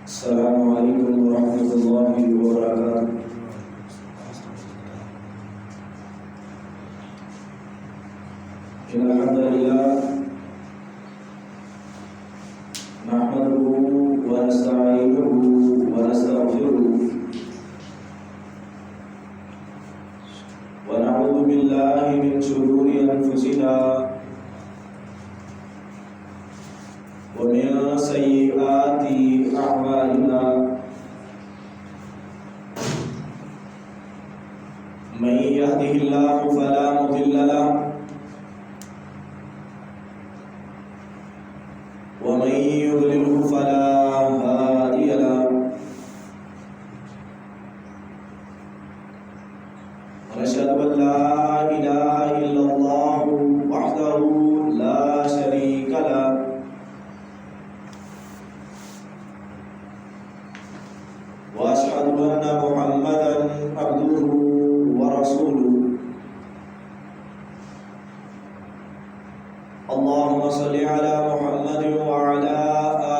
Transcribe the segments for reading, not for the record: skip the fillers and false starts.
السلام علیکم ورحمۃ اللہ وبرکاتہ۔ الحمد للہ نحمده ونستعینه ونستغفره ونعوذ باللہ من شرور انفسنا ومن سیئات اعمالنا من يهده الله فلا مضل له ومن يضلله فلا هادي له ونشهد أن لا إله إلا الله وحده لا شريك له وأشهد أن محمدا عبده ورسوله اللهم صل على محمد وعلى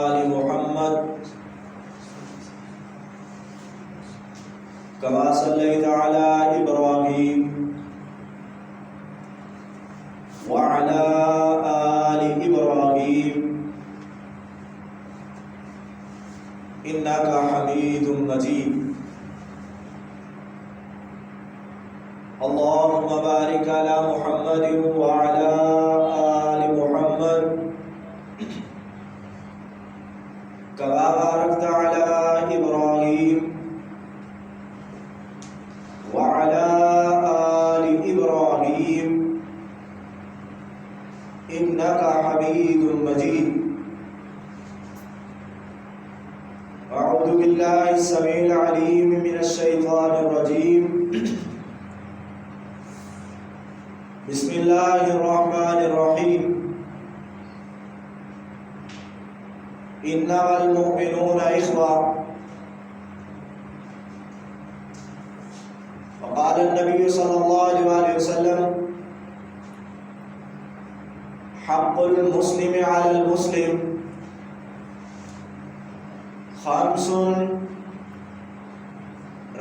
آل محمد كما صليت على إبراهيم وعلى آل إبراهيم إنك حميد مجيد اللهم بارك على محمد وعلى آل محمد كما باركت على إبراهيم وعلى آل إبراهيم إنك حميد مجيد أعوذ بالله السميع العليم من الشيطان الرجيم بسم الله الرحمن الرحيم إنما المؤمنون إخوة وقال النبي صلى الله عليه وسلم حق المسلم على المسلم خمس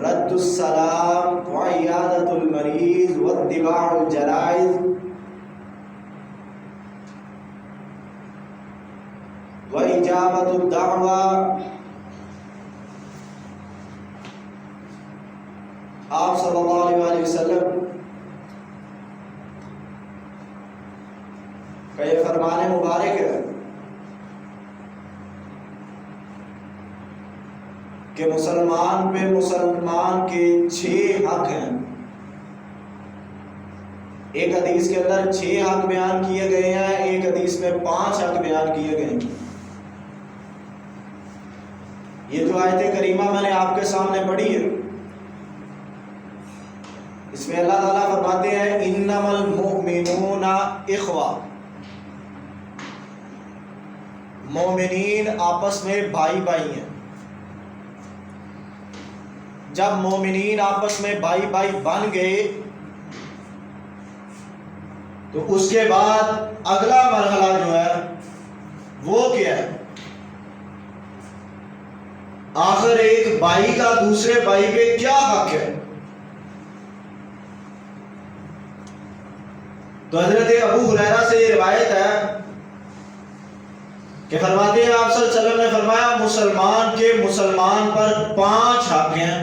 رد السلام وعيادة المريض واتباع الجنائز وإجابة الدعوة۔ آپ صلی اللہ علیہ وسلم کا یہ فرمان مبارک ہے کہ مسلمان پہ مسلمان کے 6 حق ہیں۔ ایک حدیث کے اندر 6 حق بیان کیے گئے ہیں، ایک حدیث میں 5 حق بیان کیے گئے ہیں۔ یہ جو آیت کریمہ میں نے آپ کے سامنے پڑھی ہے، اس میں اللہ تعالیٰ فرماتے ہیں انما المؤمنون اخوہ، مومنین آپس میں بھائی بھائی ہیں۔ جب مومنین آپس میں بھائی بھائی بن گئے تو اس کے بعد اگلا مرحلہ جو ہے وہ کیا ہے؟ آخر ایک بھائی کا دوسرے بھائی پہ کیا حق ہے؟ تو حضرت ابو ہریرہ سے یہ روایت ہے کہ فرماتے ہیں آپ صلی اللہ علیہ وسلم نے فرمایا مسلمان کے مسلمان پر 5 حق ہیں۔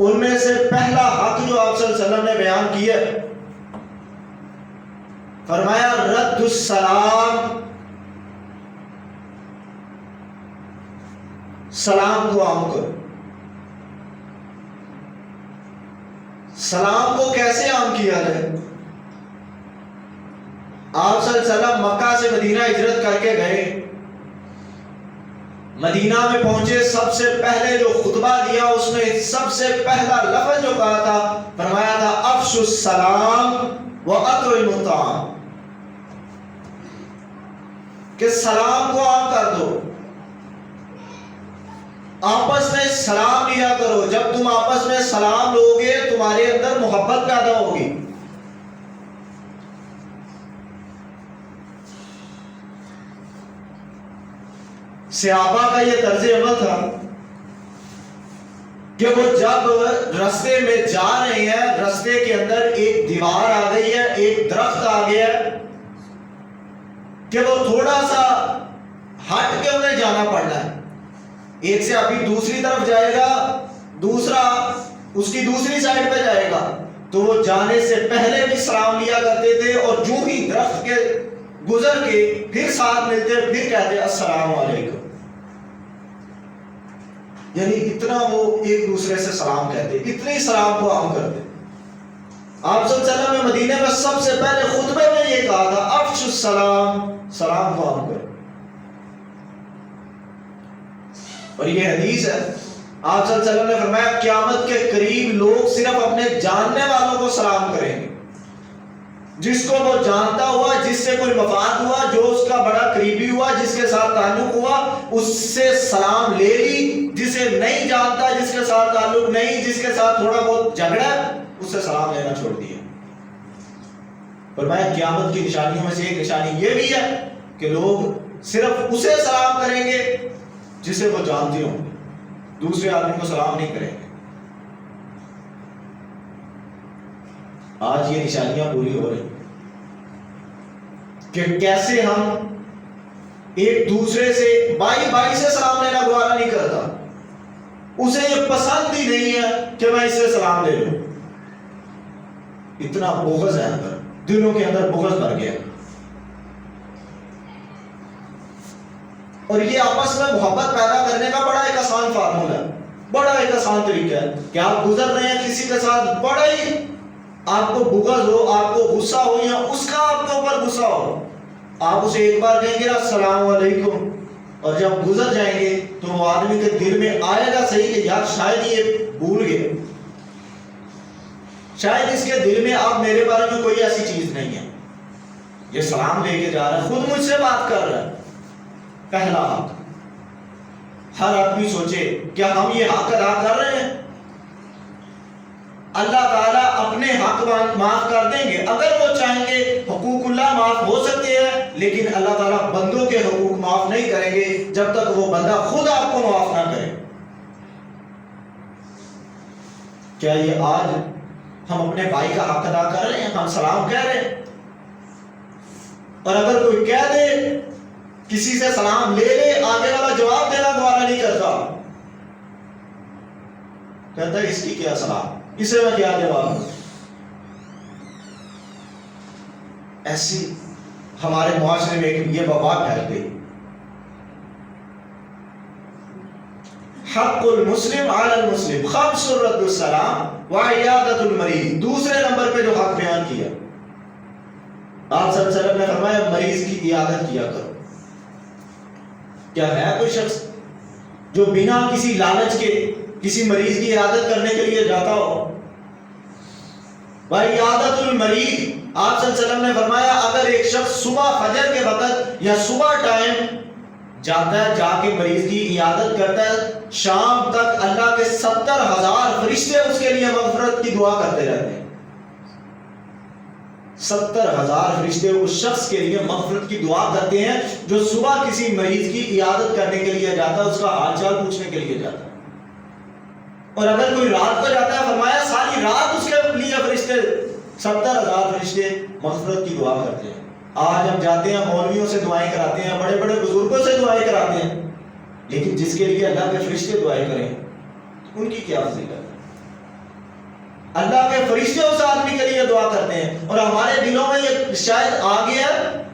ان میں سے پہلا حق جو آپ صلی اللہ علیہ وسلم نے بیان کیا فرمایا رد السلام، سلام کو عام کرو۔ سلام کو کیسے عام کیا جائے؟ آپ صلی اللہ علیہ وسلم مکہ سے مدینہ ہجرت کر کے گئے، مدینہ میں پہنچے، سب سے پہلے جو خطبہ دیا اس میں سب سے پہلا لفظ جو کہا تھا فرمایا تھا افشوا السلام واطعموا الطعام، کہ سلام کو عام کر دو، آپس میں سلام لیا کرو۔ جب تم آپس میں سلام لوگے تمہارے اندر محبت پیدا ہوگی۔ صحابہ کا یہ طرز عمل تھا کہ وہ جب رستے میں جا رہے ہیں، رستے کے اندر ایک دیوار آ گئی ہے، ایک درخت آ گیا ہے کہ وہ تھوڑا سا ہٹ کے انہیں جانا پڑنا ہے، ایک سے ابھی دوسری طرف جائے گا، دوسرا اس کی دوسری سائڈ پہ جائے گا، تو وہ جانے سے پہلے بھی سلام لیا کرتے تھے، اور جو ہی درخت کے گزر کے پھر ساتھ ملتے پھر کہتے السلام علیکم، یعنی اتنا وہ ایک دوسرے سے سلام کہتے، اتنی سلام کو عام کرتے۔ آپ صلی اللہ علیہ وسلم نے مدینے میں سب سے پہلے خطبے میں یہ کہا تھا افشوا السلام، سلام کو عام کرو۔ اور یہ حدیث ہے، آپ صلی اللہ علیہ وسلم نے فرمایا قیامت کے قریب لوگ صرف اپنے جاننے والوں کو سلام کریں گے، جس کو وہ جانتا ہوا، جس سے کوئی مفاد ہوا، جو اس کا بڑا قریبی ہوا، جس کے ساتھ تعلق ہوا، اس سے سلام لے لی، جسے نہیں جانتا، جس کے ساتھ تعلق نہیں، جس کے ساتھ تھوڑا بہت جھگڑا، اس سے سلام لینا چھوڑ دیا۔ فرمایا قیامت کی نشانیوں میں سے ایک نشانی یہ بھی ہے کہ لوگ صرف اسے سلام کریں گے جسے وہ جانتے ہوں، دوسرے آدمی کو سلام نہیں کریں گے۔ آج یہ نشانیاں پوری ہو رہی کہ کیسے ہم ایک دوسرے سے بھائی بھائی سے سلام لینا گوارا نہیں کرتا، اسے یہ پسند ہی نہیں ہے کہ میں اس سے سلام لے لوں، اتنا بغض ہے اندر، دلوں کے اندر بغض بھر گیا۔ اور یہ آپس میں محبت پیدا کرنے کا بڑا ایک آسان فارمولہ ہے، بڑا ایک آسان طریقہ ہے کہ آپ گزر رہے ہیں کسی کے ساتھ، بڑا ہی آپ کو بغض ہو، آپ کو غصہ ہو، یا اس کا آپ کے اوپر غصہ ہو، آپ اسے ایک بار کہیں گے السلام علیکم، اور جب گزر جائیں گے تو وہ آدمی کے دل میں آئے گا صحیح کہ یار شاید یہ بھول گئے، شاید اس کے دل میں اب میرے بارے میں کوئی ایسی چیز نہیں ہے، یہ سلام لے کے جا رہا ہے، خود مجھ سے بات کر رہا ہے۔ پہلا حق، ہر آدمی سوچے کیا ہم یہ حق ادا کر رہے ہیں؟ اللہ تعالیٰ اپنے حق معاف کر دیں گے، اگر وہ چاہیں گے حقوق اللہ معاف ہو سکتے ہیں، لیکن اللہ تعالیٰ بندوں کے حقوق معاف نہیں کریں گے جب تک وہ بندہ خود آپ کو معاف نہ کرے۔ کیا یہ آج ہم اپنے بھائی کا حق ادا کر رہے ہیں؟ ہم سلام کہہ رہے ہیں، اور اگر کوئی کہہ دے کسی سے سلام لے لے، آگے والا جواب دینا گوارا نہیں کرتا، کہتا ہے اس کی کیا سلام، اسے میں کیا جواب دوں۔ ایسی ہمارے معاشرے میں یہ وبا پھیل گئی۔ حق المسلم علی المسلم خمس رد السلام وعیادت المریض، دوسرے نمبر پہ جو حق بیان کیا، آپ صلی اللہ علیہ وسلم نے فرمایا مریض کی عیادت کیا کرو۔ کیا ہے کوئی شخص جو بنا کسی لالچ کے کسی مریض کی عیادت کرنے کے لیے جاتا ہو؟ وعیادت المریض، آپ صلی اللہ علیہ وسلم نے فرمایا اگر ایک شخص صبح فجر کے وقت یا صبح ٹائم جاتا ہے، جا کے مریض کی عیادت کرتا ہے، شام تک اللہ کے 70,000 فرشتے اس کے لیے مغفرت کی دعا کرتے رہتے ہیں۔ 70,000 فرشتے اس شخص کے لیے مغفرت کی دعا کرتے ہیں جو صبح کسی مریض کی عیادت کرنے کے لیے جاتا ہے، اس کا حال چال پوچھنے کے لیے جاتا ہے۔ اور اگر کوئی رات کو جاتا ہے، فرمایا ساری رات اس کے لیے فرشتے 70,000 فرشتے مغفرت کی دعا کرتے ہیں۔ آج ہم جاتے ہیں مولویوں سے دعائیں کراتے ہیں، بڑے بڑے بزرگوں سے دعائیں کراتے ہیں، لیکن جس کے لیے اللہ کے فرشتے دعائیں کریں ان کی کیا فضیلت ہے؟ اللہ کے فرشتے اس آدمی کے لیے دعا کرتے ہیں، اور ہمارے دلوں میں یہ شاید آ گیا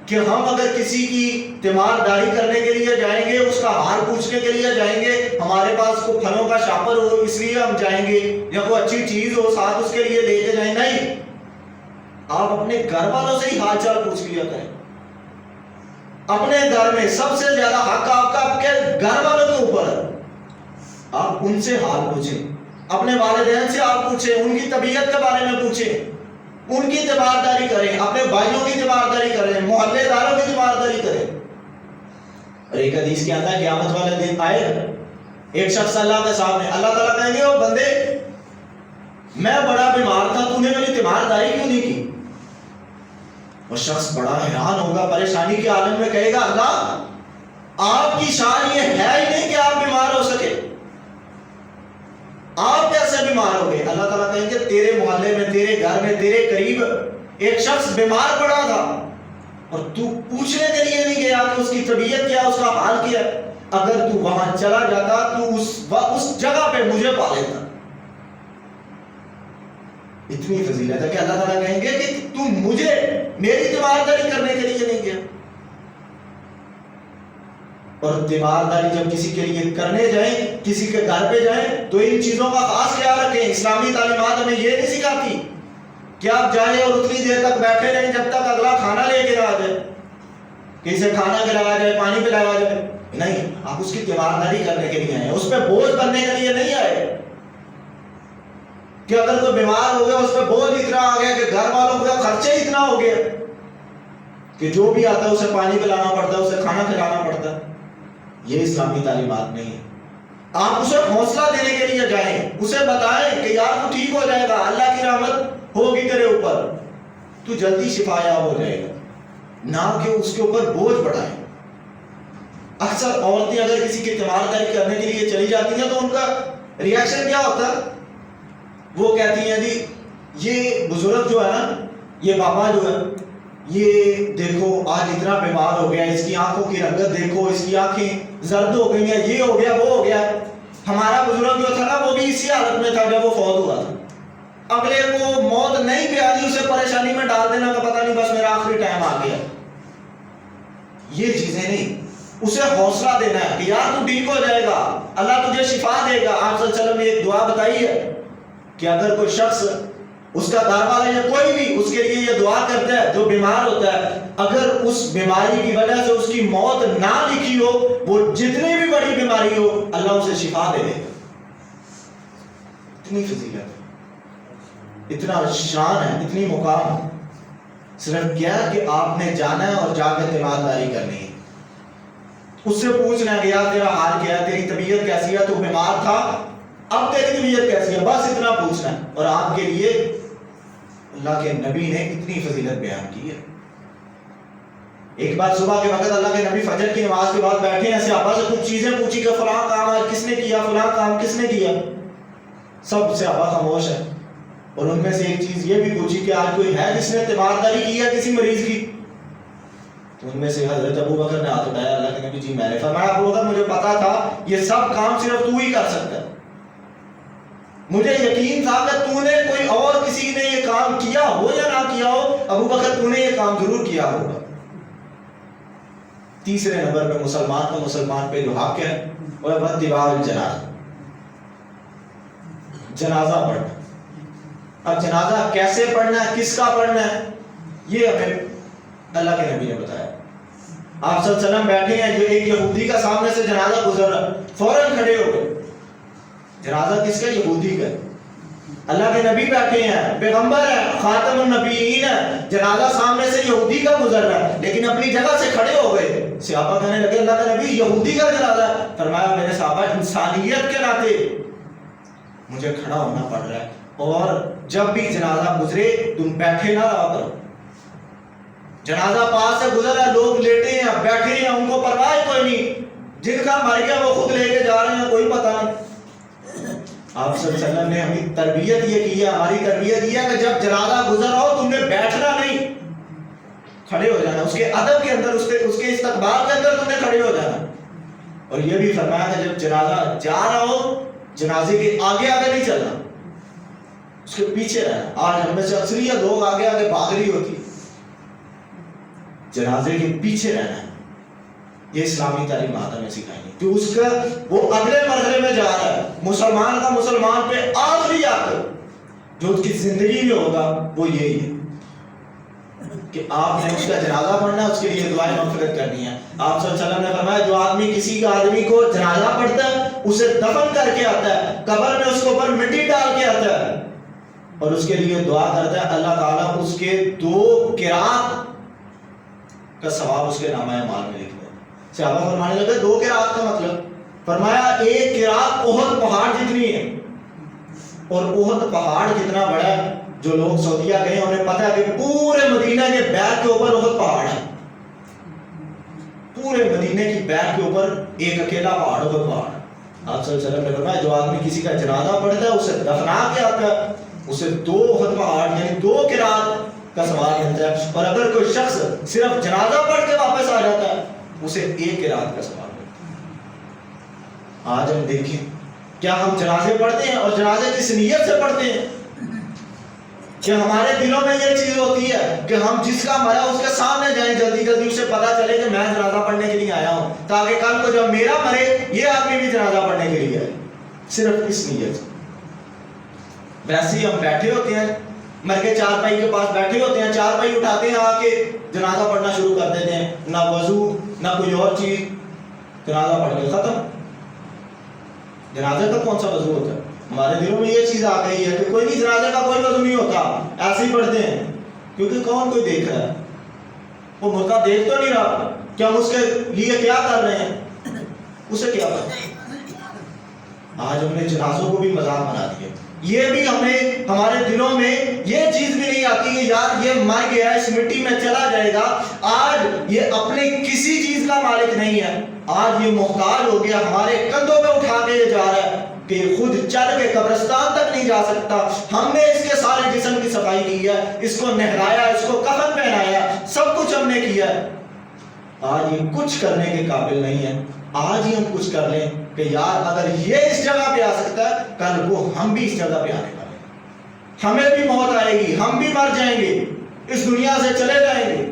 کہ ہم اگر کسی کی تیمارداری کرنے کے لیے جائیں گے، اس کا حال پوچھنے کے لیے جائیں گے، ہمارے پاس کوئی پھلوں کا شاپر ہو اس لیے ہم جائیں گے، یا کوئی اچھی چیز ہو ساتھ اس کے لیے لے کے جائیں، نہیں، آپ اپنے گھر والوں سے ہی حال چال پوچھ لیا کریں۔ اپنے گھر میں سب سے زیادہ حق آپ کا آپ کے گھر والوں کے اوپر ہے، آپ ان سے حال پوچھیں، اپنے والدین سے آپ پوچھیں، ان کی طبیعت کے بارے میں پوچھیں، ان کی تیمارداری کریں، اپنے بھائیوں کی تیمارداری کریں، محلے داروں کی تیمارداری کریں۔ اور ایک حدیث کے اندر قیامت والے دن آئے گا ایک شخص اللہ کے سامنے، اللہ تعالیٰ کہیں گے او بندے میں بڑا بیمار تھا، تو نے میری تیمارداری کیوں نہیں کی؟ وہ شخص بڑا حیران ہوگا، پریشانی کے عالم میں کہے گا اللہ آپ کی شان یہ ہے ہی نہیں کہ آپ بیمار ہو سکے. آپ کیسے بیمار ہو گئے؟ اللہ تعالیٰ کہیں گے تیرے محلے میں، تیرے گھر میں، تیرے قریب ایک شخص بیمار پڑا تھا اور تو پوچھنے کے لیے نہیں گیا کہ اس کی طبیعت کیا، اس کا حال کیا. اگر تو وہاں چلا جاتا تو اس جگہ پہ مجھے پا لیتا. اتنی فضیلت ہے کہ اللہ تعالیٰ کہیں گے کہ تو مجھے میری تیمارداری کرنے کے لیے نہیں گیا. اور تیمارداری جب کسی کے لیے کرنے جائیں، کسی کے گھر پہ جائیں، تو ان چیزوں کا خاص خیال رکھیں. اسلامی تعلیمات ہمیں یہ نہیں سکھاتی کہ آپ جائیں اور اتنی دیر تک بیٹھے رہیں جب تک اگلا کھانا لے کے آ جائے، کہ اسے کھانا کھلایا جائے، پانی پلایا جائے. نہیں، آپ اس کی تیمارداری کرنے کے لیے آئے، اس پہ بوجھ بننے کے لیے نہیں آئے. کہ اگر کوئی بیمار ہو گیا، اس پہ بوجھ اتنا آ گیا کہ گھر والوں کا خرچے اتنا ہو گیا کہ جو بھی آتا ہے اسے پانی پلانا پڑتا ہے، اسے کھانا کھلانا پڑتا ہے. یہ اسلامی تعلیمات نہیں ہے. آپ اسے حوصلہ دینے کے لیے جائیں، اسے بتائیں کہ یار تو ٹھیک ہو جائے گا، اللہ کی رحمت ہوگی تیرے اوپر، تو جلدی شفا یاب ہو جائے گا. نہ کہ اس کے اوپر بوجھ بڑھائیں. اکثر عورتیں اگر کسی کی تیمارداری کرنے کے لیے چلی جاتی ہیں تو ان کا ریاکشن کیا ہوتا ہے؟ وہ کہتی ہیں جی یہ بزرگ جو ہے نا، یہ بابا جو ہے، یہ دیکھو آج اتنا بیمار ہو گیا، اس کی آنکھوں کی رنگت دیکھو، اس کی آنکھیں زرد ہو گئی ہیں، یہ ہو گیا، وہ ہو گیا. ہمارا بزرگ جو تھا نا وہ بھی اسی حالت میں تھا جب وہ فوت ہوا تھا. اگلے کو موت نہیں پیاری، اسے پریشانی میں ڈال دینا کہ پتہ نہیں بس میرا آخری ٹائم آ گیا. یہ چیزیں نہیں، اسے حوصلہ دینا ہے کہ یار تو ٹھیک ہو جائے گا، اللہ تجھے شفا دے گا. آپ صلی اللہ علیہ وسلم نے ایک دعا بتائی ہے کہ اگر کوئی شخص، اس کا گھر والا یا کوئی بھی اس کے لیے یہ دعا کرتا ہے جو بیمار ہوتا ہے، اگر اس بیماری کی وجہ سے اس کی موت نہ لکھی ہو، وہ جتنی بھی بڑی بیماری ہو، اللہ اسے شفا دے دے گا. اتنی فضیلت ہے، اتنا شان ہے، اتنی مقام ہے. صرف کیا کہ آپ نے جانا ہے اور جا کے تیمارداری کرنی ہے. اس سے پوچھنا ہے کہ یار تیرا حال کیا ہے، تیری طبیعت کیسی ہے، تو بیمار تھا، اب تیری طبیعت کیسی ہے، بس اتنا پوچھنا ہے. اور آپ کے لیے اللہ کے نبی نے اتنی فضیلت بیان کی ہے. ایک بار صبح کے وقت اللہ کے نبی فجر کی نماز کے بعد بیٹھے ہیں، صحابہ سے کچھ چیزیں پوچھی کہ فلاں کام آج کس نے کیا، فلاں کام کس نے کیا. سب صحابہ خاموش ہیں. اور ان میں سے ایک چیز یہ بھی پوچھی کہ آج کوئی ہے جس نے تیمارداری کی ہے کسی مریض کی. تو ان میں سے حضرت ابو بکر نے ہاتھ اٹھایا. اللہ کے نبی جی میں نے. فرمایا ابو بکر مجھے پتا تھا یہ سب کام صرف تو ہی کر سکتا ہے، مجھے یقین تھا کہ تو نے کوئی اور کسی نے یہ کام کیا ہو یا نہ کیا ہو، ابو بکر تو نے یہ کام ضرور کیا ہوگا. تیسرے نمبر پہ مسلمان کا مسلمان پہ جو حق ہے وہ ہے اتباع الجنازہ، جنازہ پڑھنا. اب جنازہ کیسے پڑھنا ہے، کس کا پڑھنا ہے، یہ ہمیں اللہ کے نبی نے بتایا. آپ صلی اللہ علیہ وسلم بیٹھے ہیں، جو ایک یہودی کا سامنے سے جنازہ گزر رہا، فوراً کھڑے ہو گئے. جنازہ کس کا؟ یہودی کا. اللہ کے نبی بیٹھے ہیں، پیغمبر ہے، خاتم النبیین ہے، جنازہ سامنے سے یہودی کا گزر رہا ہے، لیکن اپنی جگہ سے کھڑے ہو گئے. صحابہ کہنے لگے اللہ کا نبی یہودی کا جنازہ ہے. فرمایا میرے صحابہ انسانیت کے ناطے مجھے کھڑا ہونا پڑ رہا ہے، اور جب بھی جنازہ گزرے تم بیٹھے نہ رہا کرو. جنازہ پاس سے گزر ہے، لوگ لیٹے ہیں، بیٹھے ہیں، ان کو پرواہ کوئی نہیں، جن کا مر گیا وہ خود لے کے جا رہے ہیں، کوئی پتہ نہیں. آپ صلی اللہ علیہ وسلم نے ہمیں تربیت یہ کی ہے، ہماری تربیت یہ ہے کہ جب جنازہ گزر ہو تم نے بیٹھنا نہیں، کھڑے ہو جانا. اس کے ادب کے اندر، اس کے استقبال کے اندر تم نے کھڑے ہو جانا. اور یہ بھی فرمایا کہ جب جنازہ جا رہا ہو جنازے کے آگے آگے نہیں چلنا، اس کے پیچھے رہنا. آج ہم میں سے اکثریت لوگ آگے آگے بھاگ رہی ہوتی، جنازے کے پیچھے رہنا ہے. یہ اسلامی تعلیمات ہمیں سکھائیں گے کہ اس کا وہ اگلے مرحلے میں جا رہا ہے. مسلمان کا مسلمان پہ آخری حق جو اس کی زندگی میں ہوگا وہ یہی ہے کہ آپ نے اس کا جنازہ پڑھنا ہے، اس کے لیے دعائیں مغفرت کرنی ہے. آپ صلی اللہ علیہ وسلم نے فرمایا جو آدمی کسی آدمی کو جنازہ پڑھتا ہے، اسے دفن کر کے آتا ہے، قبر میں اس کے اوپر مٹی ڈال کے آتا ہے اور اس کے لیے دعا کرتا ہے، اللہ تعالیٰ اس کے 2 قرات کا ثواب اس کے نامہ اعمال میں لکھ دے. صحابہ فرمانے لگے 2 قرات کا مطلب؟ فرمایا 1 قرات احد پہاڑ جتنی ہے. اور احد پہاڑ کتنا بڑا ہے، جو لوگ سعودیہ گئے انہیں پتہ ہے کہ پورے مدینہ کے بیک کے اوپر احد پہاڑ ہے، پورے مدینے کی بیک کے اوپر ایک اکیلا پہاڑوں پر پہاڑ. آپ صلی اللہ علیہ وسلم نے فرمایا جو آدمی کسی کا جنازہ پڑھتا ہے اسے دفنا کے آتا ہے اسے 2 پہاڑ یعنی 2 قرات کا ثواب ملتا ہے, اور اگر کوئی شخص صرف جنازہ پڑھ کے واپس آ جاتا ہے اسے 1 قرات کا ثواب ملتا ہے. آج ہم دیکھیں کیا ہم جنازے پڑھتے ہیں اور جنازے کس نیت سے پڑھتے ہیں کہ ہمارے دلوں میں یہ چیز ہوتی ہے کہ ہم جس کا مرا اس کے سامنے جائیں, جلدی جلدی اسے پتا چلے کہ میں جنازہ پڑھنے کے لیے آیا ہوں تاکہ کل کو جب میرا مرے یہ آدمی بھی جنازہ پڑھنے کے لیے آئے, صرف اس نیت سے. ویسے ہی ہم بیٹھے ہوتے ہیں مر کے چارپائی کے پاس بیٹھے ہوتے ہیں, چارپائی اٹھاتے ہیں آ کے جنازہ پڑھنا شروع کر دیتے ہیں, نہ وضو نہ کوئی اور چیز, جنازہ پڑھ کے ختم. جنازے کا کون سا وضو ہوتا ہے؟ ہمارے دلوں میں یہ چیز آ گئی ہے کہ کوئی نہیں, جنازے کا کوئی وضو نہیں ہوتا, ایسے ہی پڑھتے ہیں کیونکہ کون کوئی دیکھ رہا ہے, وہ مردہ دیکھ تو نہیں رہا کہ ہم اس کے لیے کیا کر رہے ہیں, اسے کیا پتا. آج ہم نے جنازوں کو بھی مذاق بنا دیا. یہ بھی ہمیں ہمارے دلوں میں یہ چیز بھی نہیں آتی کہ یار یہ مر گیا اس مٹی میں چلا جائے گا. آج یہ اپنے کسی چیز کا مالک نہیں ہے, آج یہ محتاج ہو گیا, ہمارے کندھوں پہ اٹھا کے یہ جا رہا ہے کہ خود چل کے قبرستان تک نہیں جا سکتا. ہم نے اس کے سارے جسم کی صفائی کی ہے, اس کو نہرایا, اس کو کفن پہنایا, سب کچھ ہم نے کیا ہے. آج یہ کچھ کرنے کے قابل نہیں ہے. آج ہی ہم کچھ کر لیں کہ یار اگر یہ اس جگہ پہ آ سکتا ہے کل وہ ہم بھی اس جگہ پہ آنے والے ہیں, ہمیں بھی موت آئے گی, ہم بھی مر جائیں گے, اس دنیا سے چلے جائیں گے.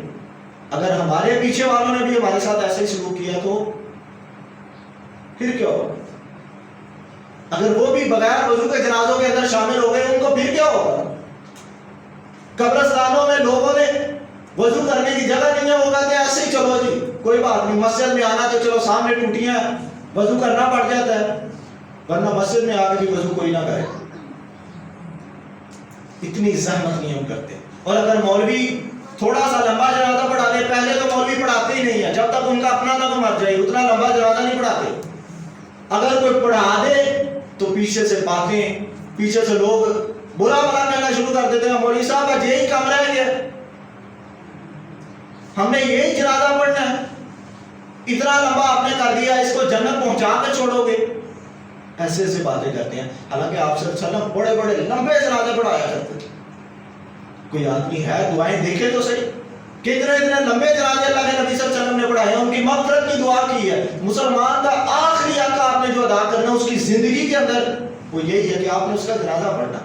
اگر ہمارے پیچھے والوں نے بھی ہمارے ساتھ ایسے ہی سلوک کیا تو پھر کیا ہوگا؟ اگر وہ بھی بغیر وضو کے جنازوں کے اندر شامل ہو گئے ان کو پھر کیا ہوگا؟ قبرستانوں میں لوگوں نے وضو کرنے کی جگہ نہیں ہے, وہ کہتے ہیں ایسے ہی چلو جی کوئی بات نہیں, مسجد میں آنا تو چلو سامنے ٹوٹیاں وضو کرنا پڑ جاتا ہے, ورنہ مسجد میں آ کے بھی وضو کوئی نہ کرے. اتنی زحمت نہیں ہم کرتے. اور اگر مولوی تھوڑا سا لمبا جنازہ پڑھا دے, پہلے تو مولوی پڑھاتے ہی نہیں ہے, جب تک ان کا اپنا نہ مر جائے اتنا لمبا جنازہ نہیں پڑھاتے. اگر کوئی پڑھا دے تو پیچھے سے باتیں, پیچھے سے لوگ برا بلا کہنا شروع کر دیتے ہیں, مولوی صاحب آج یہی کم رہ گیا, ہم نے یہی جنازہ پڑھنا ہے, اتنا لمبا آپ نے کر دیا, اس کو جنت پہنچا کے چھوڑو گے. ایسے ایسے باتیں کرتے ہیں. حالانکہ آپ صلی اللہ علیہ وسلم بڑے بڑے لمبے جنازے پڑھایا کرتے تھے. کوئی آدمی ہے دعائیں دیکھے تو صحیح, کتنے اتنے لمبے جنازے اللہ کے نبی صلی اللہ علیہ وسلم نے پڑھائے, ان کی مغفرت کی دعا کی ہے. مسلمان کا آخری حق آپ نے جو ادا کرنا اس کی زندگی کے اندر وہ یہی ہے کہ آپ نے اس کا جنازہ پڑھنا,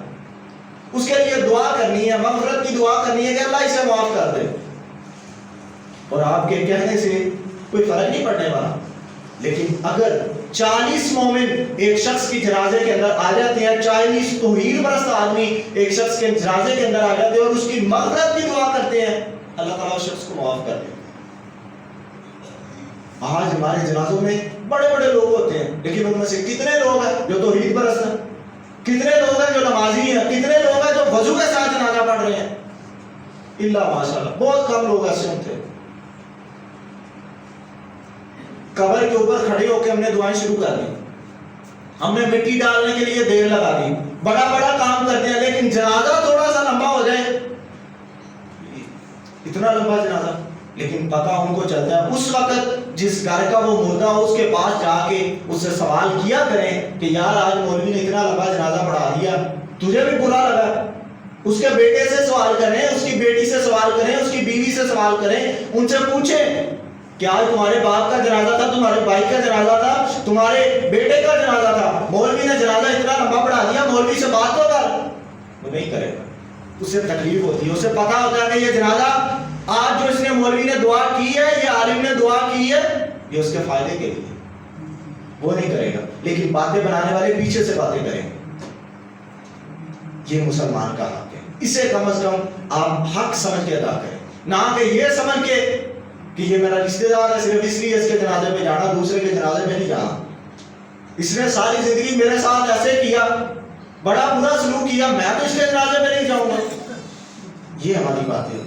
اس کے لیے دعا کرنی ہے, مغفرت کی دعا کرنی ہے کہ اللہ اسے معاف کر دے. اور آپ کے کہنے سے کوئی فرق نہیں پڑنے والا. لیکن اگر 40 مومن ایک شخص کی جنازے کے اندر آ جاتے ہیں, 40 توحید پرست آدمی ایک شخص کے جنازے کے اندر آ جاتے ہیں اور اس کی مغفرت کی دعا کرتے ہیں, اللہ تعالیٰ اس شخص کو معاف کر دے. آج ہمارے جنازوں میں بڑے بڑے لوگ ہوتے ہیں, لیکن ان میں سے کتنے لوگ ہیں جو توحید پرست ہیں, کتنے لوگ ہیں جو نمازی ہیں, کتنے لوگ ہیں جو وضو کے ساتھ جنازہ پڑھ رہے ہیں؟ اللہ ماشاءاللہ بہت کم لوگ ایسے ہوتے ہیں. قبر کے اوپر کھڑے ہو کے ہم نے دعائیں شروع کر دی, ہم نے مٹی ڈالنے کے لیے دیر لگا دی, بڑا بڑا کام کرتے ہیں, لیکن جنازہ تھوڑا سا لمبا ہو جائے, اتنا لمبا جنازہ, لیکن پتہ ان کو چلتا ہے اس وقت جس گھر کا وہ مردہ ہو اس کے پاس جا کے اس سے سوال کیا کریں کہ یار آج مولوی نے اتنا لمبا جنازہ پڑھا دیا, تجھے بھی برا لگا. اس کے بیٹے سے سوال کریں, اس کی بیٹی سے سوال کریں, اس کی بیوی سے سوال کریں, ان سے پوچھیں کہ آج تمہارے باپ کا جنازہ تھا, تمہارے بھائی کا جنازہ تھا, تمہارے بیٹے کا جنازہ تھا, مولوی نے جنازہ اتنا لمبا پڑھا دیا, مولوی سے بات تو کر. وہ نہیں کرے گا, اسے تکلیف ہوتی ہے, اسے پتا ہوتا ہے کہ یہ جنازہ آج جو اس نے مولوی نے دعا کی ہے, یہ عالم نے دعا کی ہے, یہ اس کے فائدے کے لیے, وہ نہیں کرے گا. لیکن باتیں بنانے والے پیچھے سے باتیں کریں گے. یہ مسلمان کا حق ہے, اسے کم از کم آپ حق سمجھ کے ادا کریں, نہ کہ یہ سمجھ کے کہ یہ میرا رشتہ دار ہے صرف اس لیے اس کے جنازے پہ جانا, دوسرے کے جنازے پہ نہیں جانا. اس نے ساری زندگی میرے ساتھ ایسے کیا, بڑا برا سلوک کیا, میں تو اس کے جنازے پہ نہیں جاؤں گا. یہ ہماری بات ہے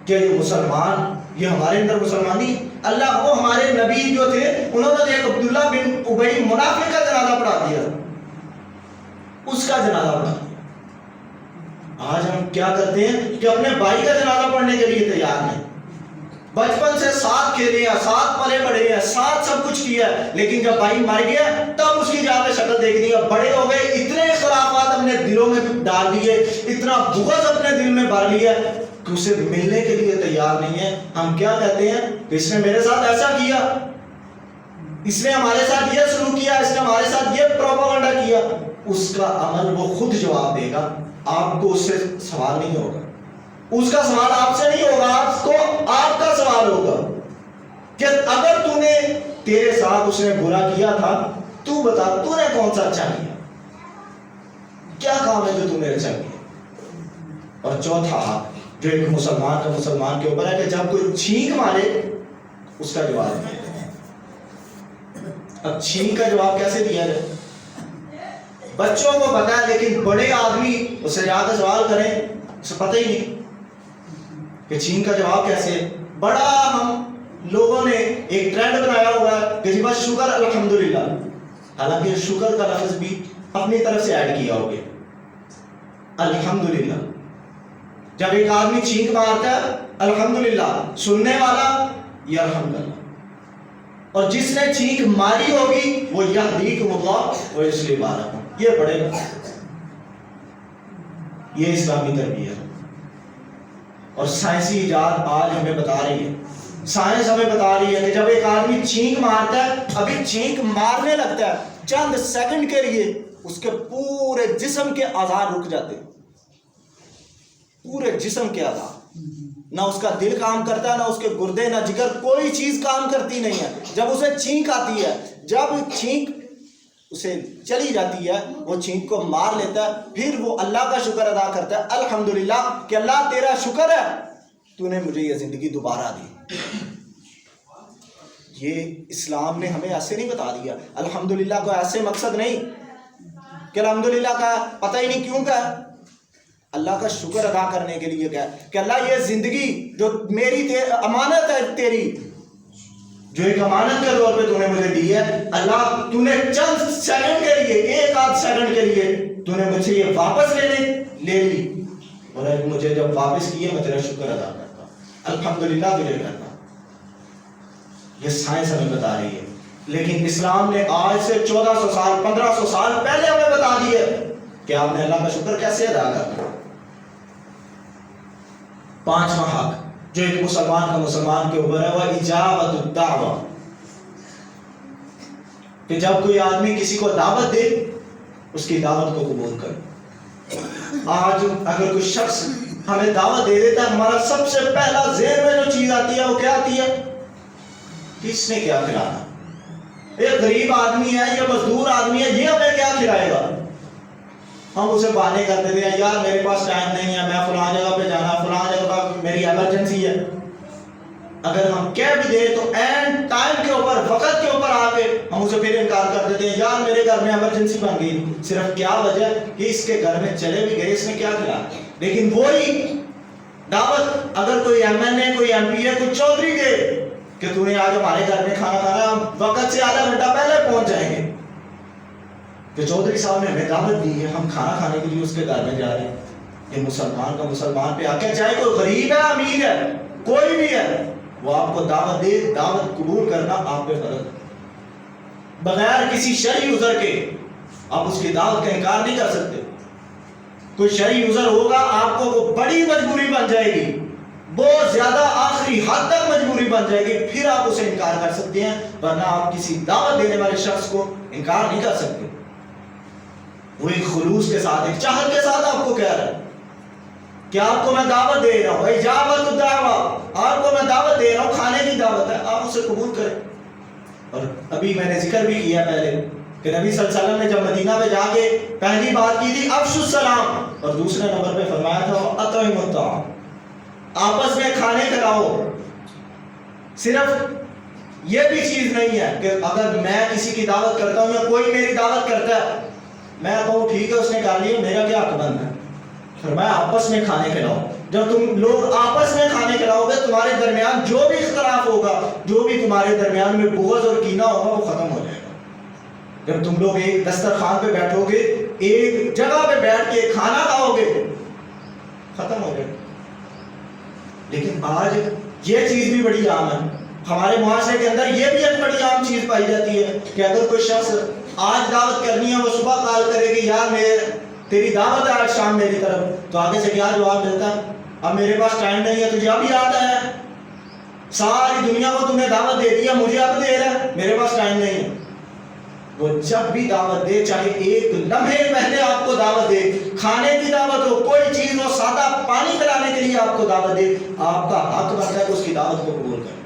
کہ یہ مسلمان, یہ ہمارے اندر مسلمانی. اللہ وہ ہمارے نبی جو تھے انہوں نے ایک عبداللہ بن ابی منافق کا جنازہ پڑھا دیا, اس کا جنازہ پڑھا دیا. آج ہم کیا کرتے ہیں کہ اپنے بھائی کا جنازہ پڑھنے کے لیے تیار نہیں. بچپن سے ساتھ کھیلے ہیں، ساتھ پلے بڑے ہیں، ساتھ سب کچھ کیا ہے، لیکن جب بھائی مر گیا تب اس کی جا کے شکل دیکھ دی. بڑے ہو گئے، اتنے اختلافات اپنے دلوں میں ڈال دیے، اتنا بغض اپنے دل میں بھر لیا کہ اسے ملنے کے لیے تیار نہیں ہے. ہم کیا کہتے ہیں کہ اس نے میرے ساتھ ایسا کیا، اس نے ہمارے ساتھ یہ سلوک کیا، اس نے ہمارے ساتھ یہ پروپیگنڈا کیا. اس کا عمل وہ خود جواب دے گا، آپ کو اس سے سوال نہیں ہوگا. اس کا سوال آپ سے نہیں ہوگا، آپ کا سوال ہوگا کہ اگر تو نے تیرے ساتھ اس نے برا کیا تھا، تو بتا تو نے کون سا اچھا کیا، کیا کام ہے جو تو نے اچھا کیا. اور چوتھا جو ایک مسلمان کا مسلمان کے اوپر ہے کہ جب کوئی چھینک مارے اس کا جواب دے. اب چھینک کا جواب کیسے دیا جائے؟ بچوں کو پتا ہے، لیکن بڑے آدمی اس سے جا کے سوال کریں اسے پتہ ہی نہیں کہ چھینک کا جواب کیسے ہے. بڑا ہم لوگوں نے ایک ٹرینڈ بنایا ہوا ہے کہ جی بس شکر الحمدللہ، حالانکہ شکر کا لفظ بھی اپنی طرف سے ایڈ کیا ہوگا. الحمدللہ جب ایک آدمی چھینک مارتا ہے الحمدللہ، سننے والا یرحمک اللہ، اور جس نے چھینک ماری ہوگی وہ یہدیکم اللہ ویصلح بالکم، یہ پڑھے گا. یہ اسلامی تربیت ہے. اور سائنسی ایجاد آج ہمیں بتا رہی ہے، سائنس ہمیں بتا رہی ہے کہ جب ایک آدمی چھینک مارتا ہے، ابھی چھینک مارنے لگتا ہے، چند سیکنڈ کے لیے اس کے پورے جسم کے اعضاء رک جاتے ہیں. پورے جسم کے اعضاء، نہ اس کا دل کام کرتا ہے، نہ اس کے گردے، نہ جگر، کوئی چیز کام کرتی نہیں ہے. جب اسے چھینک آتی ہے، جب چھینک اسے چلی جاتی ہے، وہ چھینک کو مار لیتا ہے، پھر وہ اللہ کا شکر ادا کرتا ہے الحمدللہ کہ اللہ تیرا شکر ہے تو نے مجھے یہ زندگی دوبارہ دی. یہ اسلام نے ہمیں ایسے نہیں بتا دیا. الحمدللہ کو ایسے مقصد نہیں کہ الحمدللہ کا پتہ ہی نہیں کیوں کا، اللہ کا شکر ادا کرنے کے لیے کیا کہ اللہ یہ زندگی جو میری امانت ہے، تیری جو ایک امانت کے طور پہ تو نے مجھے دی ہے، اللہ تو نے چند سیکنڈ کے لیے، ایک آدھ سیکنڈ کے لیے تو نے مجھ سے یہ واپس لے لی، اور مجھے جب واپس کیے میں تیرا شکر ادا کرتا ہوں، الحمدللہ تجھے کرتا. یہ سائنس ہمیں بتا رہی ہے، لیکن اسلام نے آج سے 1400 سال 1500 سال پہلے ہمیں بتا دی ہے کہ آپ نے اللہ کا شکر کیسے ادا کرنا. پانچواں حق جو ایک مسلمان کا مسلمان کے اوپر ہے وہ اجابت الدعوہ، کہ جب کوئی آدمی کسی کو دعوت دے اس کی دعوت کو قبول کرے. آج اگر کوئی شخص ہمیں دعوت دے دیتا ہے، ہمارا سب سے پہلا ذہن میں جو چیز آتی ہے وہ کیا آتی ہے؟ کس نے کیا کھلانا؟ ایک غریب آدمی ہے یا مزدور آدمی ہے، یہ ہمیں کیا کھلائے گا؟ ہم اسے بہانے کر دیتے ہیں، یار میرے پاس ٹائم نہیں ہے، میں فلاں جگہ پہ جانا، فلاں جگہ پہ میری ایمرجنسی ہے. اگر ہم کہہ بھی دیں تو اینڈ ٹائم کے اوپر، وقت کے اوپر آ کے ہم اسے پھر انکار کر دیتے ہیں، یار میرے گھر میں ایمرجنسی بن گئی. صرف کیا وجہ کہ اس کے گھر میں چلے بھی گئے، اس نے کیا کھلایا. لیکن وہی دعوت اگر کوئی ایم این اے، کوئی ایم پی ہے، کوئی چودھری دے کہ تو نے آج ہمارے گھر میں کھانا کھانا، ہم وقت سے آدھا گھنٹہ پہلے پہنچ جائیں گے. کہ چودھری صاحب نے ہمیں دعوت دی ہے، ہم کھانا کھانے کے لیے اس کے گھر میں جا رہے ہیں. یہ مسلمان کا مسلمان پہ آ کے، چاہے کوئی غریب ہے، امیر ہے، کوئی بھی ہے، وہ آپ کو دعوت دے، دعوت قبول کرنا آپ پہ فرض ہے. بغیر کسی شرعی عذر کے آپ اس کی دعوت کا انکار نہیں کر سکتے. کوئی شرعی عذر ہوگا، آپ کو وہ بڑی مجبوری بن جائے گی، بہت زیادہ آخری حد تک مجبوری بن جائے گی، پھر آپ اسے انکار کر سکتے ہیں، ورنہ آپ کسی دعوت دینے والے شخص کو انکار نہیں کر سکتے. وہ ایک خلوص کے ساتھ، ایک چاہت کے ساتھ آپ کو کہہ رہا ہے کہ آپ کو میں دعوت دے رہا ہوں، اجابت الدعوہ، آپ کو میں دعوت دے رہا ہوں، کھانے کی دعوت ہے، آپ اسے قبول کریں. اور ابھی میں نے ذکر بھی کیا پہلے کہ نبی صلی اللہ علیہ وسلم نے جب مدینہ میں جا کے پہلی بات کی تھی افشوا السلام، اور دوسرے نمبر پہ فرمایا تھا اطعموا الطعام، آپس میں کھانے کھلاؤ. صرف یہ بھی چیز نہیں ہے کہ اگر میں کسی کی دعوت کرتا ہوں یا کوئی میری دعوت کرتا ہے میں کہوں ٹھیک ہے اس نے کہا لیا، میرا کیا حق بنتا ہے. فرمایا آپس میں کھانے کھلاؤ. جب تم لوگ آپس میں کھانے کھلاؤ گے، تمہارے درمیان جو بھی اختلاف ہوگا، جو بھی تمہارے درمیان میں بغض اور کینہ ہوگا، وہ ختم ہو جائے گا. جب تم لوگ ایک دسترخوان پہ بیٹھو گے، ایک جگہ پہ بیٹھ کے کھانا کھاؤ گے، ختم ہو جائے گا. لیکن آج یہ چیز بھی بڑی عام ہے ہمارے معاشرے کے اندر. یہ بھی ایک بڑی عام چیز پائی جاتی ہے کہ اگر کوئی شخص آج دعوت کرنی ہے، وہ صبح کال کرے کہ یار تیری دعوت ہے آج شام میری طرف، تو آگے سے کیا جواب ملتا ہے؟ اب میرے پاس ٹائم نہیں ہے، تجھے اب یاد آیا؟ ساری دنیا کو تم نے دعوت دے دیا، مجھے اب دے رہا ہے، میرے پاس ٹائم نہیں ہے. وہ جب بھی دعوت دے، چاہے ایک لمحے پہلے آپ کو دعوت دے، کھانے کی دعوت ہو، کوئی چیز ہو، سادہ پانی پلانے کے لیے آپ کو دعوت دے، آپ کا حق بنتا ہے کہ اس کی دعوت کو قبول کریں.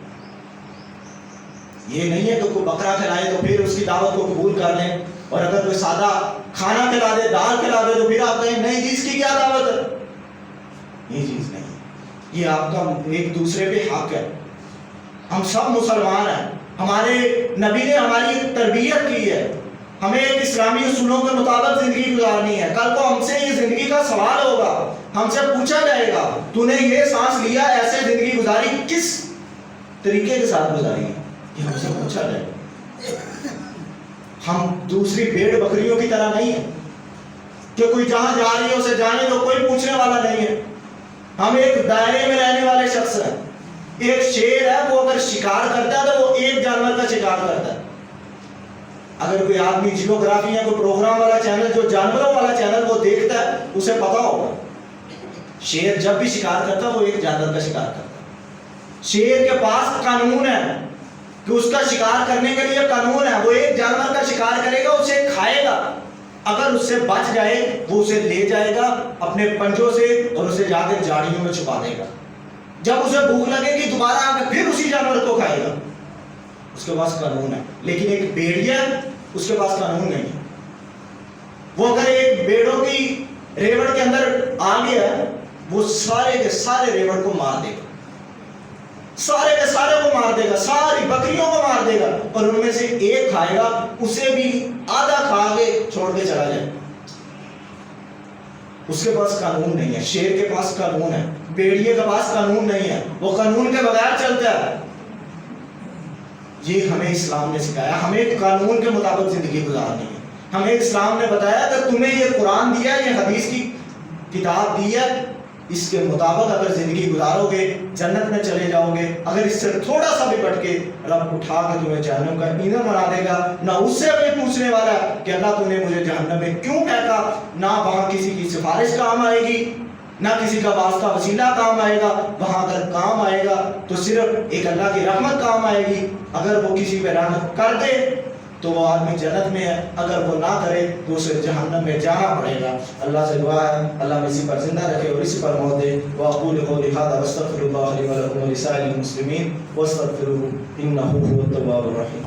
یہ نہیں ہے کہ کوئی بکرا کھلائے تو پھر اس کی دعوت کو قبول کر لیں، اور اگر کوئی سادہ کھانا کھلا دے، دال کھلا دے، تو پھر آپ کہیں نہیں جی اس کی کیا دعوت ہے. یہ چیز نہیں ہے، یہ آپ کا ایک دوسرے پہ حق ہے. ہم سب مسلمان ہیں، ہمارے نبی نے ہماری تربیت کی ہے، ہمیں ایک اسلامی اصولوں کے مطابق زندگی گزارنی ہے. کل کو ہم سے یہ زندگی کا سوال ہوگا، ہم سے پوچھا جائے گا تو نے یہ سانس لیا، ایسے زندگی گزاری، کس طریقے کے ساتھ گزاری ہے، یہ ہم سے پوچھا جائے گا. ہم دوسری بھیڑ بکریوں کی طرح نہیں ہیں کہ کوئی جہاں جا رہی ہے اسے جانے دو، کوئی پوچھنے والا نہیں ہے. ہم ایک دائرے میں رہنے والے شخص ہیں. ایک شیر ہے، وہ اگر شکار کرتا ہے تو وہ ایک جانور کا شکار کرتا ہے. اگر کوئی آدمی جیوگرافی یا کوئی پروگرام والا چینل، جو جانوروں والا چینل وہ دیکھتا ہے، اسے پتا ہوگا شیر جب بھی شکار کرتا ہے وہ ایک جانور کا شکار کرتا ہے. شیر کے پاس قانون ہے کہ اس کا شکار کرنے کے لیے قانون ہے، وہ ایک جانور کا شکار کرے گا، اسے کھائے گا، اگر اس سے بچ جائے وہ اسے لے جائے گا اپنے پنجوں سے اور اسے جا کے جھاڑیوں میں چھپا دے گا. جب اسے بھوک لگے گی دوبارہ آ کے پھر اسی جانور کو کھائے گا. اس کے پاس قانون ہے. لیکن ایک بھیڑیا اس کے پاس قانون نہیں ہے. وہ اگر ایک بھیڑوں کی ریوڑ کے اندر آ گیا، وہ سارے کے سارے ریوڑ کو مار دے گا، سارے کے سارے کو مار دے گا، ساری بکریوں کو مار دے گا، اور ان میں سے ایک کھائے گا، اسے بھی آدھا کھا کے چھوڑ کے چلا جائے. اس کے پاس قانون نہیں ہے. شیر کے پاس قانون ہے، بھیڑیے کے پاس قانون نہیں ہے، وہ قانون کے بغیر چلتا ہے. یہ ہمیں اسلام نے سکھایا، ہمیں قانون کے مطابق زندگی گزارنی ہے. ہمیں اسلام نے بتایا کہ تمہیں یہ قرآن دیا، یہ حدیث کی کتاب دی ہے، اس کے مطابق اگر زندگی گزارو گے جنت میں چلے جاؤ گے. اگر اس سے تھوڑا سا بھی بٹ کے رب اٹھا کے تمہیں جہنم کا ایندھن بنا دے گا، نہ اس سے کوئی پوچھنے والا کہ اللہ تم نے مجھے جہنم میں کیوں پھینکا، نہ وہاں کسی کی سفارش کام آئے گی، نہ کسی کا واسطہ وسیلہ کام آئے گا. وہاں اگر کام آئے گا تو صرف ایک اللہ کی رحمت کام آئے گی. اگر وہ کسی پہ رحمت کر دے تو وہ آدمی جنت میں ہے، اگر وہ نہ کرے تو اسے جہنم میں جانا پڑے گا. اللہ سے دعا ہے اللہ ہمیں اسی پر زندہ رکھے اور اسی پر موت دے. واقول قولی ھذا واستغفر اللہ لی ولکم ولسائر المسلمین واستغفروہ انہ ھو التواب الرحیم.